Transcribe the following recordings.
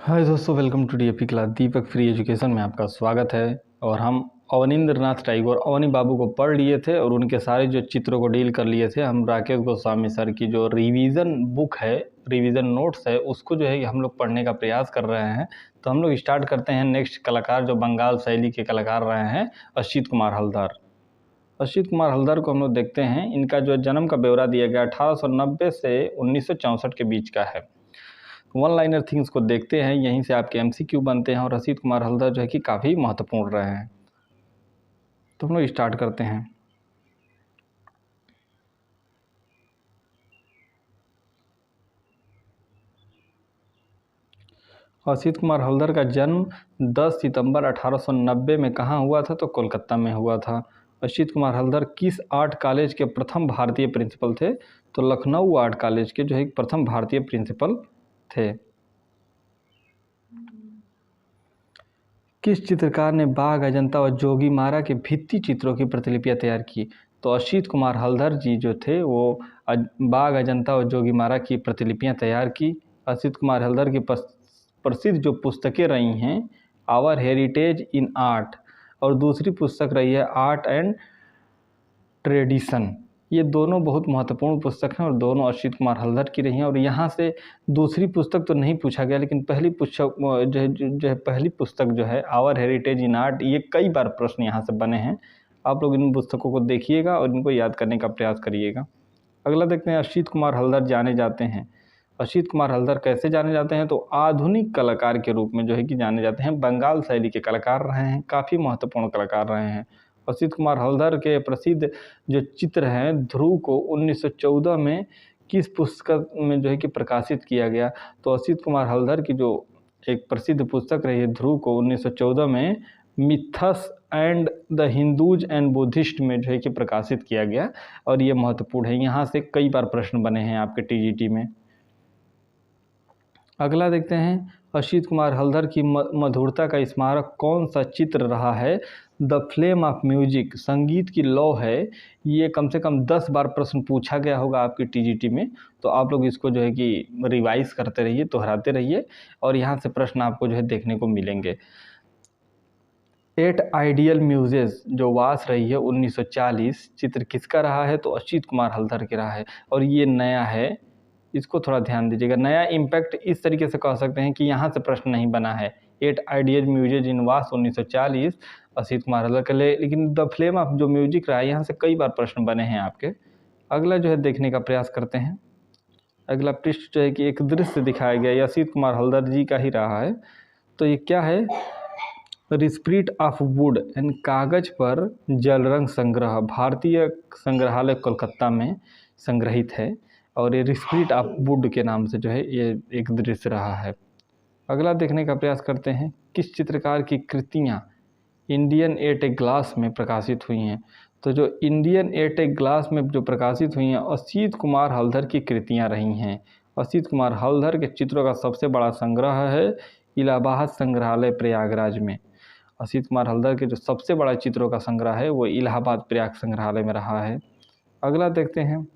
हाय दोस्तों, welcome to DAP class. Deepak free education में आपका स्वागत है। और हम अवनींद्रनाथ टैगोर अवनी बाबू को पढ़ लिए थे और उनके सारे जो चित्रों को डील कर लिए थे। हम राकेश गोस्वामी सर की जो रिवीजन बुक है, रिवीजन नोट्स है, उसको जो है हम लोग पढ़ने का प्रयास कर रहे हैं। तो हम लोग स्टार्ट करते हैं। नेक्स्ट कलाकार जो बंगाल शैली के कलाकार रहे हैं, असित कुमार हलदर। असित कुमार हलदर को हम लोग देखते हैं। इनका जो जन्म का ब्यौरा दिया गया 1890 से 1964 के बीच का है। वन लाइनर थिंग्स को देखते हैं, यहीं से आपके एमसीक्यू बनते हैं और असित कुमार हलदर जो है कि काफ़ी महत्वपूर्ण रहे हैं। तो हम लोग स्टार्ट करते हैं। असित कुमार हलदर का जन्म 10 सितंबर 1890 में कहाँ हुआ था? तो कोलकाता में हुआ था। असित कुमार हलदर किस आर्ट कॉलेज के प्रथम भारतीय प्रिंसिपल थे? तो लखनऊ आर्ट कॉलेज के जो है प्रथम भारतीय प्रिंसिपल थे। किस चित्रकार ने बाघ, अजंता और जोगीमारा के भित्ति चित्रों की प्रतिलिपियां तैयार की? तो असित कुमार हलदर जी जो थे वो बाघ, अजंता और जोगीमारा की प्रतिलिपियां तैयार की। असित कुमार हलदर की प्रसिद्ध जो पुस्तकें रही हैं, आवर हेरिटेज इन आर्ट, और दूसरी पुस्तक रही है आर्ट एंड ट्रेडिशन। ये दोनों बहुत महत्वपूर्ण पुस्तक हैं और दोनों असित कुमार हलदर की रही हैं। और यहाँ से दूसरी पुस्तक तो नहीं पूछा गया, लेकिन पहली पुस्तक पहली पुस्तक जो है आवर हेरिटेज इन आर्ट, ये कई बार प्रश्न यहाँ से बने हैं। आप लोग इन पुस्तकों को देखिएगा और इनको याद करने का प्रयास करिएगा। अगला देखते हैं। असित कुमार हलदर जाने जाते हैं। असित कुमार हलदर कैसे जाने जाते हैं? तो आधुनिक कलाकार के रूप में जो है कि जाने जाते हैं। बंगाल शैली के कलाकार रहे हैं, काफ़ी महत्वपूर्ण कलाकार रहे हैं। असित कुमार हलदर के प्रसिद्ध जो चित्र हैं, ध्रुव को 1914 में किस पुस्तक में जो है कि प्रकाशित किया गया? तो असित कुमार हलदर की जो एक प्रसिद्ध पुस्तक रही है ध्रुव को 1914 में myths and the Hindus and Buddhist में जो है कि प्रकाशित किया गया। और ये महत्वपूर्ण है, यहाँ से कई बार प्रश्न बने हैं आपके टीजीटी में। अगला देखते हैं। असित कुमार हलदर की मधुरता का स्मारक कौन सा चित्र रहा है? द फ्लेम ऑफ म्यूजिक, संगीत की लौ है। ये कम से कम 10 बार प्रश्न पूछा गया होगा आपकी टीजीटी में। तो आप लोग इसको जो है कि रिवाइज करते रहिए, दोहराते रहिए, और यहाँ से प्रश्न आपको जो है देखने को मिलेंगे। 8 आइडियल म्यूजेस जो वास रही है 1940, चित्र किसका रहा है? तो असित कुमार हलदर के रहा है। और ये नया है, इसको थोड़ा ध्यान दीजिएगा। नया इम्पैक्ट इस तरीके से कह सकते हैं कि यहाँ से प्रश्न नहीं बना है। 8 आइडियल म्यूजिक इन वास 1940 असित कुमार हलदर के लिए, लेकिन द फ्लेम ऑफ जो म्यूजिक रहा है, यहाँ से कई बार प्रश्न बने हैं आपके। अगला जो है देखने का प्रयास करते हैं। अगला पृष्ठ जो है कि एक दृश्य दिखाया गया, ये असित कुमार हलदर जी का ही रहा है। तो ये क्या है? रिस्प्रीट ऑफ वुड एंड कागज पर जल रंग संग्रह, भारतीय संग्रहालय कोलकाता में संग्रहित है। और ये रिस्प्रीट ऑफ वुड के नाम से जो है ये एक दृश्य रहा है। अगला देखने का प्रयास करते हैं। किस चित्रकार की कृतियाँ इंडियन एट ए ग्लास में प्रकाशित हुई हैं? तो जो इंडियन एट ए ग्लास में जो प्रकाशित हुई हैं, असित कुमार हलदर की कृतियाँ रही हैं। असित कुमार हलदर के चित्रों का सबसे बड़ा संग्रह है इलाहाबाद संग्रहालय प्रयागराज में। असित कुमार हलदर के जो सबसे बड़ा चित्रों का संग्रह है वो इलाहाबाद प्रयाग संग्रहालय में रहा है। अगला देखते हैं।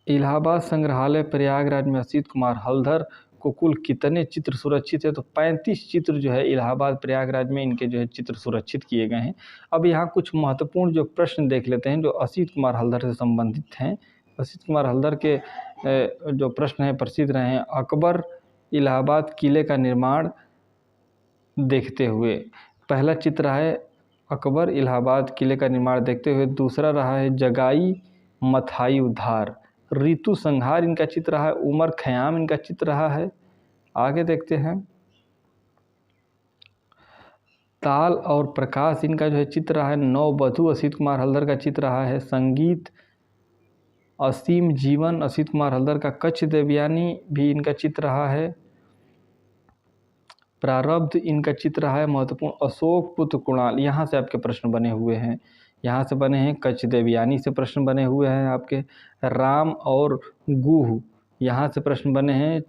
इलाहाबाद संग्रहालय प्रयागराज में असित कुमार हलदर को कुल कितने चित्र सुरक्षित है? तो 35 चित्र जो है इलाहाबाद प्रयागराज में इनके जो है चित्र सुरक्षित किए गए हैं। अब यहाँ कुछ महत्वपूर्ण जो प्रश्न देख लेते हैं जो असित कुमार हलदर से संबंधित हैं। असित कुमार हलदर के जो प्रश्न हैं प्रसिद्ध रहे हैं। अकबर इलाहाबाद किले का निर्माण देखते हुए, पहला चित्र रहा है अकबर इलाहाबाद किले का निर्माण देखते हुए। दूसरा रहा है जगाई मथाई उद्धार। ऋतु संहार इनका चित्र रहा है। उमर खयाम इनका चित्र रहा है। आगे देखते हैं। ताल और प्रकाश इनका जो है चित्र रहा है। नववधु असित कुमार हलदर का चित्र रहा है। संगीत असीम जीवन असित कुमार हलदर का। कच्छ देवयानी भी इनका चित्र रहा है। प्रारब्ध इनका चित्र रहा है महत्वपूर्ण। अशोक पुत्र कुणाल, यहाँ से आपके प्रश्न बने हुए हैं। यहाँ से बने हैं। कच्छ देवयानी से प्रश्न बने हुए हैं आपके। राम और गुह, यहाँ से प्रश्न बने हैं।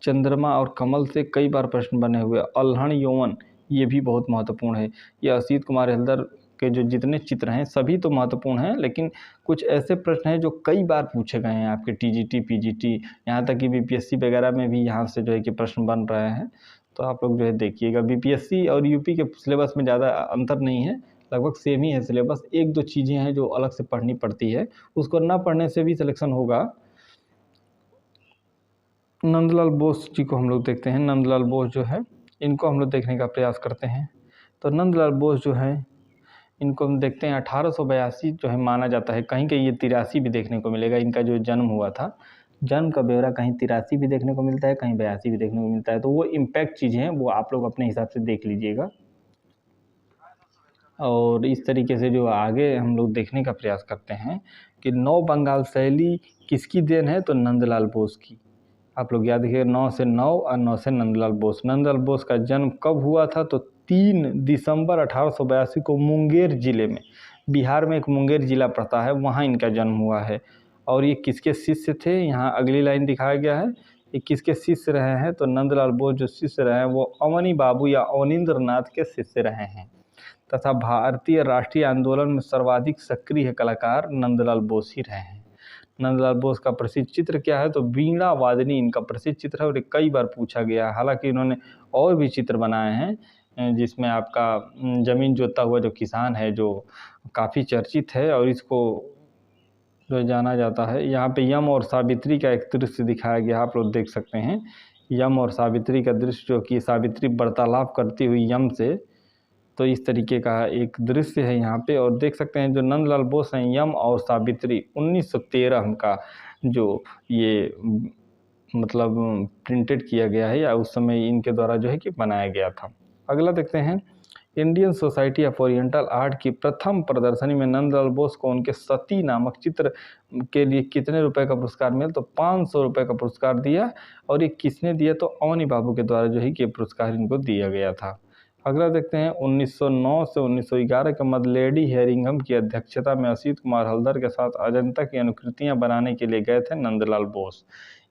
चंद्रमा और कमल से कई बार प्रश्न बने हुए। अल्हड़ यौवन, ये भी बहुत महत्वपूर्ण है। ये असित कुमार हलदर के जो जितने चित्र हैं सभी तो महत्वपूर्ण हैं, लेकिन कुछ ऐसे प्रश्न हैं जो कई बार पूछे गए हैं आपके टीजीटी, पीजीटी, यहाँ तक कि बीपीएससी वगैरह में भी यहाँ से जो है कि प्रश्न बन रहे हैं। तो आप लोग जो है देखिएगा, बीपीएससी और यूपी के सिलेबस में ज़्यादा अंतर नहीं है, लगभग सेम ही है सिलेबस। एक दो चीज़ें हैं जो अलग से पढ़नी पड़ती है, उसको ना पढ़ने से भी सिलेक्शन होगा। नंदलाल बोस जी को हम लोग देखते हैं। नंदलाल बोस जो है इनको हम लोग देखने का प्रयास करते हैं। तो नंदलाल बोस जो है इनको हम देखते हैं 1882 जो है माना जाता है, कहीं कहीं ये 83 भी देखने को मिलेगा। इनका जो जन्म हुआ था, जन्म का ब्यौरा कहीं 83 भी देखने को मिलता है, कहीं 82 भी देखने को मिलता है। तो वो इम्पैक्ट चीज़ें हैं, वो आप लोग अपने हिसाब से देख लीजिएगा। और इस तरीके से जो आगे हम लोग देखने का प्रयास करते हैं कि नौ बंगाल शैली किसकी देन है, तो नंदलाल बोस की। आप लोग याद रखिए, 9 से 9 और 9 से नंदलाल बोस। नंदलाल बोस का जन्म कब हुआ था, तो 3 दिसंबर 1882 को मुंगेर जिले में, बिहार में एक मुंगेर जिला पड़ता है, वहाँ इनका जन्म हुआ है। और ये किसके शिष्य थे, यहाँ अगली लाइन दिखाया गया है, ये किसके शिष्य रहे हैं, तो नंदलाल बोस जो शिष्य रहे हैं वो अवनी बाबू या अवनींद्र नाथ के शिष्य रहे हैं। तथा भारतीय राष्ट्रीय आंदोलन में सर्वाधिक सक्रिय कलाकार नंदलाल बोस ही रहे हैं। नंदलाल बोस का प्रसिद्ध चित्र क्या है, तो वीणा वादनी इनका प्रसिद्ध चित्र है और ये कई बार पूछा गया। हालांकि इन्होंने और भी चित्र बनाए हैं, जिसमें आपका जमीन जोतता हुआ जो किसान है, जो काफ़ी चर्चित है और इसको जो जाना जाता है। यहाँ पे यम और सावित्री का एक दृश्य दिखाया गया, आप लोग देख सकते हैं। यम और सावित्री का दृश्य, जो कि सावित्री वार्तालाप करती हुई यम से, तो इस तरीके का एक दृश्य है यहाँ पे। और देख सकते हैं जो नंदलाल बोस हैं, यम और सावित्री 1913 का जो ये मतलब प्रिंटेड किया गया है, या उस समय इनके द्वारा जो है कि बनाया गया था। अगला देखते हैं, Indian society of oriental art की प्रथम प्रदर्शनी में नंदलाल बोस को उनके सती नामक चित्र के लिए कितने रुपए का पुरस्कार मिला, तो 500 रुपये का पुरस्कार दिया। और ये किसने दिया, तो अवनी बाबू के द्वारा जो है कि पुरस्कार इनको दिया गया था। अगला देखते हैं, 1909 से 1911 के मध्य लेडी हेरिंघम की अध्यक्षता में असित कुमार हल्दर के साथ अजंता की अनुकृतियां बनाने के लिए गए थे नंदलाल बोस।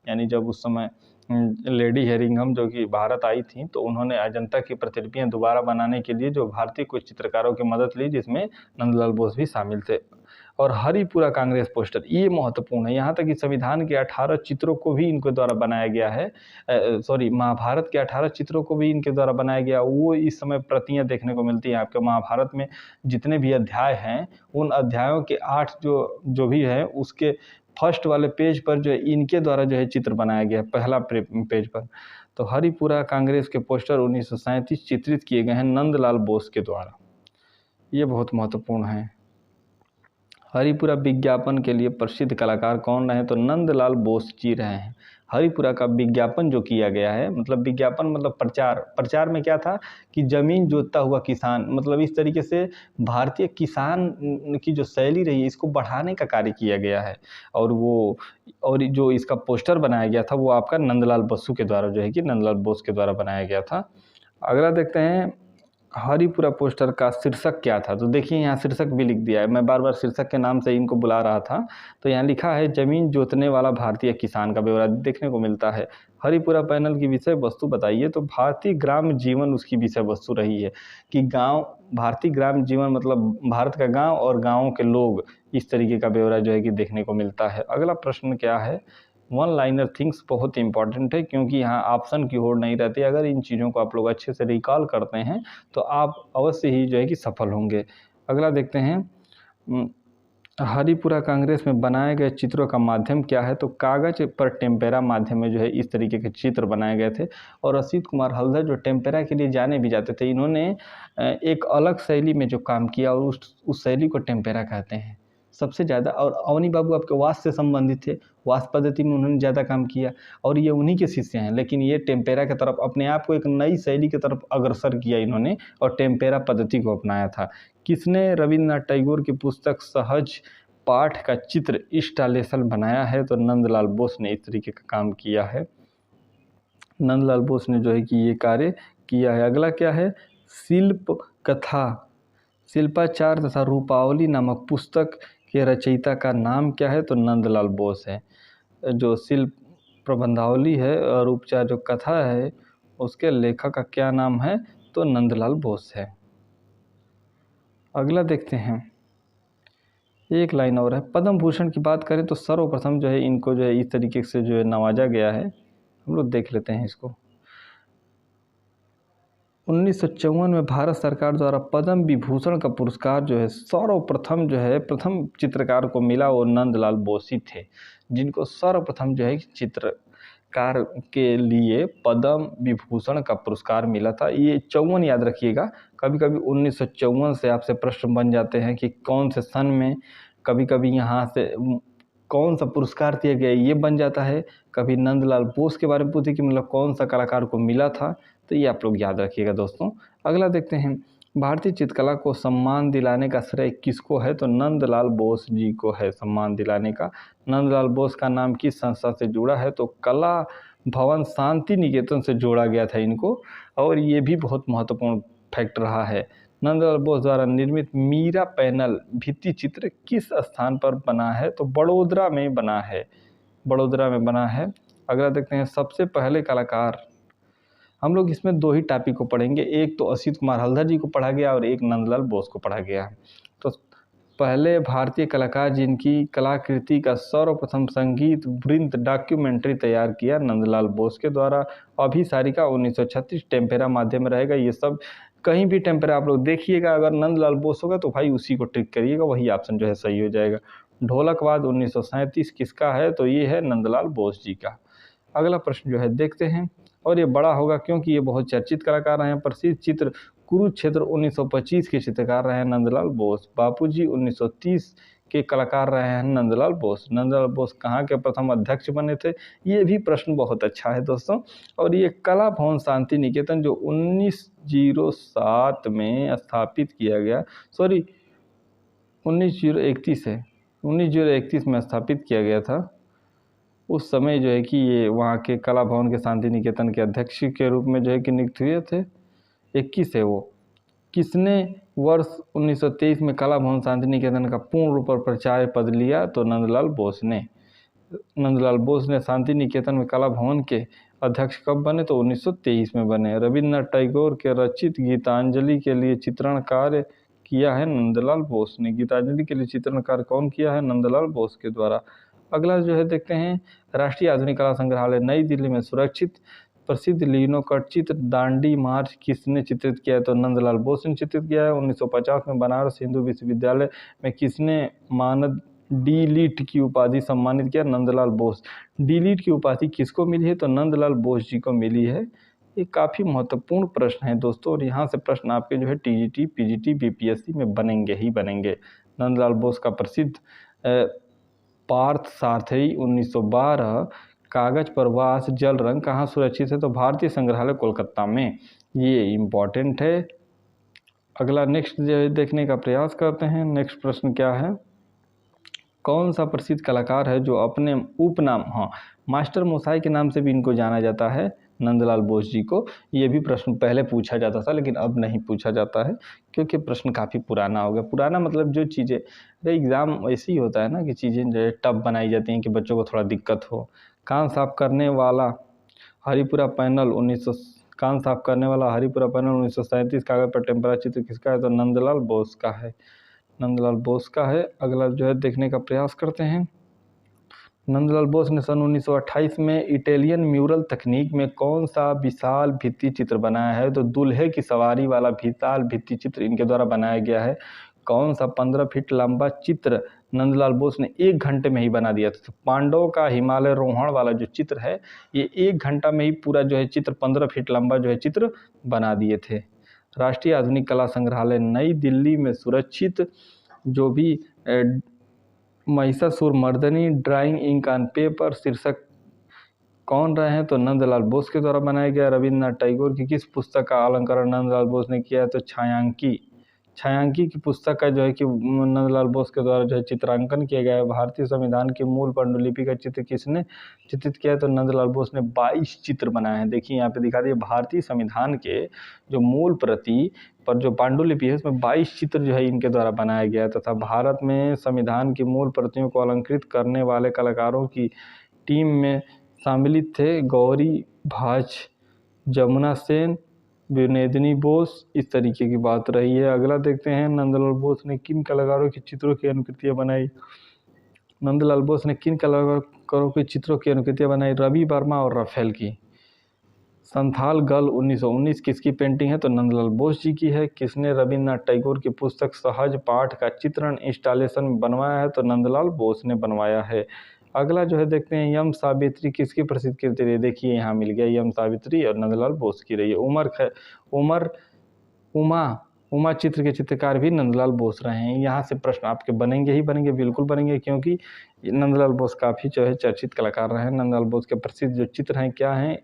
यानी जब उस समय लेडी हेरिंघम जो कि भारत आई थी, तो उन्होंने अजंता की प्रतिलिपियां दोबारा बनाने के लिए जो भारतीय कुछ चित्रकारों की मदद ली, जिसमें नंदलाल बोस भी शामिल थे। और हरिपुरा कांग्रेस पोस्टर, ये महत्वपूर्ण है। यहाँ तक कि संविधान के 18 चित्रों को भी इनके द्वारा बनाया गया है, महाभारत के 18 चित्रों को भी इनके द्वारा बनाया गया। वो इस समय प्रतियां देखने को मिलती हैं आपके महाभारत में। जितने भी अध्याय हैं, उन अध्यायों के 8 जो भी है, उसके फर्स्ट वाले पेज पर जो है इनके द्वारा जो है चित्र बनाया गया है, पहला पेज पर। तो हरिपुरा कांग्रेस के पोस्टर 1937 चित्रित किए गए हैं नंदलाल बोस के द्वारा। ये बहुत महत्वपूर्ण है। हरिपुरा विज्ञापन के लिए प्रसिद्ध कलाकार कौन रहे, तो नंदलाल बोस जी रहे हैं। हरिपुरा का विज्ञापन जो किया गया है, मतलब विज्ञापन मतलब प्रचार में क्या था कि जमीन जोतता हुआ किसान, मतलब इस तरीके से भारतीय किसान की जो शैली रही है, इसको बढ़ाने का कार्य किया गया है। और जो इसका पोस्टर बनाया गया था, वो आपका नंदलाल बसु के द्वारा जो है कि नंदलाल बोस के द्वारा बनाया गया था। अगला देखते हैं, हरिपुरा पोस्टर का शीर्षक क्या था, तो देखिए यहाँ शीर्षक भी लिख दिया है। मैं बार बार शीर्षक के नाम से इनको बुला रहा था, तो यहाँ लिखा है जमीन जोतने वाला भारतीय किसान का ब्यौरा देखने को मिलता है। हरिपुरा पैनल की विषय वस्तु बताइए, तो भारतीय ग्राम जीवन उसकी विषय वस्तु रही है कि गांव, भारतीय ग्राम जीवन मतलब भारत का गांव और गांवों के लोग, इस तरीके का ब्यौरा जो है कि देखने को मिलता है। अगला प्रश्न क्या है, वन लाइनर थिंग्स बहुत इंपॉर्टेंट है, क्योंकि यहाँ ऑप्शन की होड़ नहीं रहती। अगर इन चीज़ों को आप लोग अच्छे से रिकॉल करते हैं तो आप अवश्य ही जो है कि सफल होंगे। अगला देखते हैं, हरिपुरा कांग्रेस में बनाए गए चित्रों का माध्यम क्या है, तो कागज पर टेम्पेरा माध्यम में जो है इस तरीके के चित्र बनाए गए थे। और असित कुमार हल्दर जो टेम्पेरा के लिए जाने भी जाते थे, इन्होंने एक अलग शैली में जो काम किया, और उस शैली को टेम्पेरा कहते हैं सबसे ज़्यादा। और अवनी बाबू आपके वास्तु से संबंधित थे, वास्तु पद्धति में उन्होंने ज़्यादा काम किया, और ये उन्हीं के शिष्य हैं। लेकिन ये टेम्पेरा की तरफ अपने आप को एक नई शैली की तरफ अग्रसर किया इन्होंने, और टेम्पेरा पद्धति को अपनाया था। किसने रविन्द्रनाथ टैगोर की पुस्तक सहज पाठ का चित्र इंस्टॉलेशन बनाया है, तो नंदलाल बोस ने इस तरीके का काम किया है। नंदलाल बोस ने जो है कि ये कार्य किया है। अगला क्या है, शिल्प कथा, शिल्पाचार तथा रूपावली नामक पुस्तक के रचयिता का नाम क्या है, तो नंदलाल बोस है। जो शिल्प प्रबंधावली है और उपचार जो कथा है, उसके लेखक का क्या नाम है, तो नंदलाल बोस है। अगला देखते हैं, एक लाइन और है। पद्म भूषण की बात करें तो सर्वप्रथम जो है इनको जो है इस तरीके से जो है नवाजा गया है, हम लोग देख लेते हैं इसको। 1954 में भारत सरकार द्वारा पद्म विभूषण का पुरस्कार जो है सर्वप्रथम जो है प्रथम चित्रकार को मिला, वो नंदलाल बोस थे, जिनको सर्वप्रथम जो है चित्रकार के लिए पद्म विभूषण का पुरस्कार मिला था। ये 54 याद रखिएगा, कभी कभी 1954 से आपसे प्रश्न बन जाते हैं कि कौन से सन में, कभी कभी यहाँ से कौन सा पुरस्कार दिया गया ये बन जाता है, कभी नंदलाल बोस के बारे में पूछे कि मतलब कौन सा कलाकार को मिला था, तो ये आप लोग याद रखिएगा दोस्तों। अगला देखते हैं, भारतीय चित्रकला को सम्मान दिलाने का श्रेय किसको है, तो नंदलाल बोस जी को है सम्मान दिलाने का। नंदलाल बोस का नाम किस संस्था से जुड़ा है, तो कला भवन शांति निकेतन से जोड़ा गया था इनको, और ये भी बहुत महत्वपूर्ण फैक्ट रहा है। नंदलाल बोस द्वारा निर्मित मीरा पैनल भित्ति चित्र किस स्थान पर बना है, तो बड़ोदरा में बना है, बड़ोदरा में बना है। अगला देखते हैं, सबसे पहले कलाकार, हम लोग इसमें दो ही टॉपिक को पढ़ेंगे, एक तो असित कुमार हल्दर जी को पढ़ा गया और एक नंदलाल बोस को पढ़ा गया। तो पहले भारतीय कलाकार जिनकी कलाकृति का सर्वप्रथम संगीत वृंत डॉक्यूमेंट्री तैयार किया, नंदलाल बोस के द्वारा। अभिसारिका 1936, टेम्पेरा माध्यम रहेगा, ये सब कहीं भी टेम्पेरा आप लोग देखिएगा, अगर नंदलाल बोस होगा तो भाई उसी को टिक करिएगा, वही ऑप्शन जो है सही हो जाएगा। ढोलकवाद 1937 किसका है, तो ये है नंदलाल बोस जी का। अगला प्रश्न जो है देखते हैं, और ये बड़ा होगा क्योंकि ये बहुत चर्चित कलाकार हैं। प्रसिद्ध चित्र कुरुक्षेत्र 1925 के चित्रकार रहे हैं नंदलाल बोस। बापूजी 1930 के कलाकार रहे हैं नंदलाल बोस। नंदलाल बोस कहाँ के प्रथम अध्यक्ष बने थे, ये भी प्रश्न बहुत अच्छा है दोस्तों। और ये कला भवन शांति निकेतन जो 1907 में स्थापित किया गया, सॉरी 1931 है, 1931 में स्थापित किया गया था। उस समय जो है कि ये वहाँ के कला भवन के शांति निकेतन के अध्यक्ष के रूप में जो है कि नियुक्त हुए थे। 21 है वो। किसने वर्ष 1923 में कला भवन शांति निकेतन का पूर्ण रूप पर प्राचार्य पद लिया, तो नंदलाल बोस ने। नंदलाल बोस ने शांति निकेतन में कला भवन के अध्यक्ष कब बने, तो 1923 में बने। रविन्द्रनाथ टैगोर के रचित गीतांजलि के लिए चित्रण कार्य किया है नंदलाल बोस ने। गीतांजलि के लिए चित्रण कार्य कौन किया है, नंदलाल बोस के द्वारा। अगला जो है देखते हैं, राष्ट्रीय आधुनिक कला संग्रहालय नई दिल्ली में सुरक्षित प्रसिद्ध लिनोकट चित्र दांडी मार्च किसने चित्रित किया है, तो नंदलाल बोस ने चित्रित किया है। 1950 में बनारस हिंदू विश्वविद्यालय में किसने मानद डी लीट की उपाधि सम्मानित किया, नंदलाल बोस। डी लीट की उपाधि किसको मिली है, तो नंदलाल बोस जी को मिली है। ये काफ़ी महत्वपूर्ण प्रश्न है दोस्तों, और यहाँ से प्रश्न आपके जो है टीजीटी पीजीटी बीपीएससी में बनेंगे ही बनेंगे। नंदलाल बोस का प्रसिद्ध पार्थ सारथी 1912 कागज पर वास जल रंग कहाँ सुरक्षित है, तो भारतीय संग्रहालय कोलकाता में। ये इम्पॉर्टेंट है। अगला नेक्स्ट जो है देखने का प्रयास करते हैं। नेक्स्ट प्रश्न क्या है, कौन सा प्रसिद्ध कलाकार है जो अपने उपनाम, हाँ, मास्टर मोसाई के नाम से भी इनको जाना जाता है, नंदलाल बोस जी को। ये भी प्रश्न पहले पूछा जाता था लेकिन अब नहीं पूछा जाता है क्योंकि प्रश्न काफ़ी पुराना हो गया। पुराना मतलब जो चीज़ें, अरे एग्ज़ाम ऐसे ही होता है ना कि चीज़ें जो है टफ बनाई जाती हैं कि बच्चों को थोड़ा दिक्कत हो। कान साफ करने वाला हरिपुरा पैनल 1937 कागज पर टेम्परा चित्र किसका है, तो नंदलाल बोस का है, नंदलाल बोस का है। अगला जो है देखने का प्रयास करते हैं। नंदलाल बोस ने सन 1928 में इटालियन म्यूरल तकनीक में कौन सा विशाल भित्ति चित्र बनाया है, तो दूल्हे की सवारी वाला विशाल भित्ति चित्र इनके द्वारा बनाया गया है। कौन सा 15 फीट लंबा चित्र नंदलाल बोस ने 1 घंटे में ही बना दिया था, तो पांडवों का हिमालय रोहण वाला जो चित्र है, ये 1 घंटा में ही पूरा जो है चित्र 15 फीट लंबा जो है चित्र बना दिए थे। राष्ट्रीय आधुनिक कला संग्रहालय नई दिल्ली में सुरक्षित जो भी Mahishasur Mardini drawing ink on paper शीर्षक कौन रहे हैं, तो नंदलाल बोस के द्वारा बनाया गया। रविन्द्रनाथ टैगोर की किस पुस्तक का अलंकरण नंदलाल बोस ने किया है, तो छायांकी की पुस्तक का जो है कि नंदलाल बोस के द्वारा जो है चित्रांकन किया गया है। भारतीय संविधान की मूल पांडुलिपि का चित्र किसने चित्रित किया है, तो नंदलाल बोस ने 22 चित्र बनाए हैं। देखिए यहाँ पे दिखा दिए, भारतीय संविधान के जो मूल प्रति पर जो पांडुलिपि है उसमें 22 चित्र जो है इनके द्वारा बनाया गया है, तथा भारत में संविधान की मूल प्रतियों को अलंकृत करने वाले कलाकारों की टीम में सम्मिलित थे गौरी भाच, जमुना सेन, विनोदिनी बोस, इस तरीके की बात रही है। अगला देखते हैं, नंदलाल बोस ने किन कलाकारों के चित्रों की अनुकृतियाँ बनाई। नंदलाल बोस ने किन कलाकारों के चित्रों की अनुकृतियाँ बनाई? रवि वर्मा और राफेल की। संथाल गर्ल 1919 किसकी पेंटिंग है? तो नंदलाल बोस जी की है। किसने रविन्द्रनाथ टैगोर की पुस्तक सहज पाठ का चित्रण इंस्टॉलेशन बनवाया है? तो नंदलाल बोस ने बनवाया है। अगला जो है देखते हैं, यम सावित्री किसकी प्रसिद्ध कृति रही? देखिए यहाँ मिल गया, यम सावित्री और नंदलाल बोस की रही है। उमा चित्र के चित्रकार भी नंदलाल बोस रहे हैं। यहाँ से प्रश्न आपके बनेंगे ही बनेंगे, बिल्कुल बनेंगे, क्योंकि नंदलाल बोस काफ़ी जो है चर्चित कलाकार रहे हैं। नंदलाल बोस के प्रसिद्ध जो चित्र हैं क्या हैं?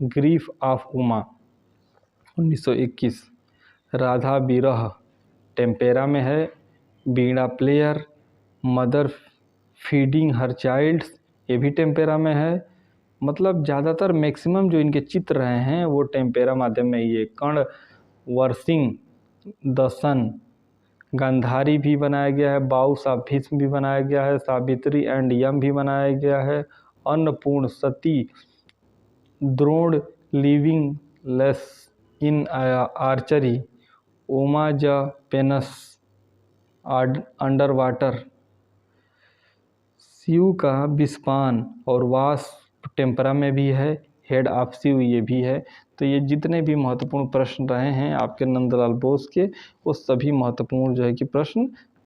ग्रीफ ऑफ उमा 1921, राधा बिरह टेम्पेरा में है, बीड़ा प्लेयर, मदर फीडिंग हर चाइल्ड्स ये भी टेम्पेरा में है। मतलब ज़्यादातर मैक्सिमम जो इनके चित्र रहे हैं वो टेम्पेरा माध्यम में। ये कर्ण वर्सिंग द सन गांधारी भी बनाया गया है, बाउस ऑफ भीष्म भी बनाया गया है, सावित्री एंड यम भी बनाया गया है, Annapurna Sati, Drona living less in archery, Uma ज पेनस अंडर वाटर, शिव का विस्पान और वास्प टेम्परा में भी है, हेड ऑफ शिव ये भी है। तो ये जितने भी महत्वपूर्ण प्रश्न रहे हैं आपके नंदलाल बोस के, वो सभी महत्वपूर्ण जो है कि प्रश्न